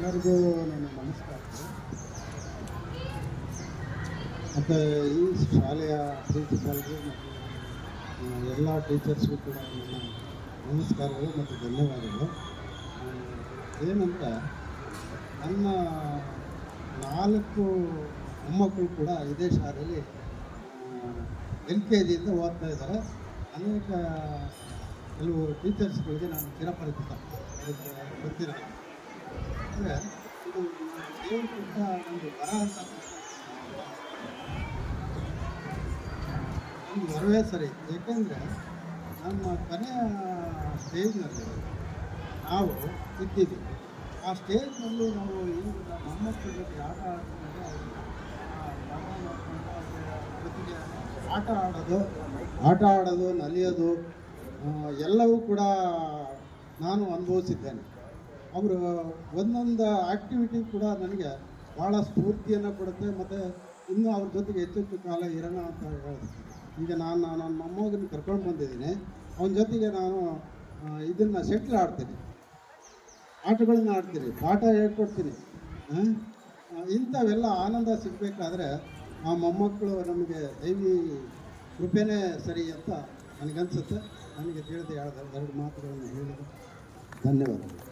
ಎಲ್ಲರಿಗೂ ನನ್ನ ನಮಸ್ಕಾರ. ಮತ್ತು ಈ ಶಾಲೆಯ ಪ್ರಿನ್ಸಿಪಾಲ್ಗೂ ಮತ್ತು ಎಲ್ಲ ಟೀಚರ್ಸ್ಗೂ ಕೂಡ ನನ್ನ ನಮಸ್ಕಾರಗಳು ಮತ್ತು ಧನ್ಯವಾದಗಳು. ಏನಂದರೆ ನನ್ನ 4 ಮೊಮ್ಮಕ್ಕಳು ಕೂಡ ಇದೇ ಶಾಲೆಯಲ್ಲಿ LKGಯಿಂದ ಓದ್ತಾ ಇದ್ದಾರೆ. ಅನೇಕ ಕೆಲವು ಟೀಚರ್ಸ್ಗಳಿಗೆ ನಾನು ಚಿರಪರಿಚಿತ, ಅದಕ್ಕೆ ಗೊತ್ತಿಲ್ಲ. ಅಂದರೆ ಇದು ದೇವರು ಕೊಟ್ಟ ಒಂದು ವರ ಅಂತ ಒಂದು ವರವೇ ಸರಿ. ಏಕೆಂದರೆ ನಮ್ಮ ಕೊನೆಯ ಸ್ಟೇಜ್ನಲ್ಲಿ ನಾವು ಇದ್ದೀವಿ. ಆ ಸ್ಟೇಜ್ನಲ್ಲಿ ನಾವು ಏನು ಮೊಮ್ಮಕ್ಕಳ ಜೊತೆ ಜೊತೆಗೆ ಆಟ ಆಡೋದು ನಲಿಯೋದು ಎಲ್ಲವೂ ಕೂಡ ನಾನು ಅನುಭವಿಸಿದ್ದೇನೆ. ಅವರು ಒಂದೊಂದು ಆ್ಯಕ್ಟಿವಿಟಿ ಕೂಡ ನನಗೆ ಭಾಳ ಸ್ಫೂರ್ತಿಯನ್ನು ಕೊಡುತ್ತೆ. ಮತ್ತು ಇನ್ನೂ ಅವ್ರ ಜೊತೆಗೆ ಹೆಚ್ಚೆಚ್ಚು ಕಾಲ ಇರೋಣ ಅಂತ ಹೇಳಿದೆ. ಈಗ ನನ್ನ ಮೊಮ್ಮಗನ ಕರ್ಕೊಂಡು ಬಂದಿದ್ದೀನಿ. ಅವನ ಜೊತೆಗೆ ನಾನು ಇದನ್ನು ಶಟ್ಲ್ ಆಡ್ತೀನಿ, ಆಟಗಳನ್ನ ಆಡ್ತೀನಿ, ಪಾಠ ಹೇಳ್ಕೊಡ್ತೀನಿ. ಇಂಥವೆಲ್ಲ ಆನಂದ ಸಿಗಬೇಕಾದ್ರೆ ಆ ಮೊಮ್ಮಕ್ಕಳು ನಮಗೆ ದೈವಿ ಕೃಪೆನೇ ಸರಿ ಅಂತ ನನಗನ್ಸುತ್ತೆ. ನನಗೆ ತಿಳಿದು 2 ಮಾತುಗಳನ್ನು ಹೇಳಿದೆ. ಧನ್ಯವಾದಗಳು.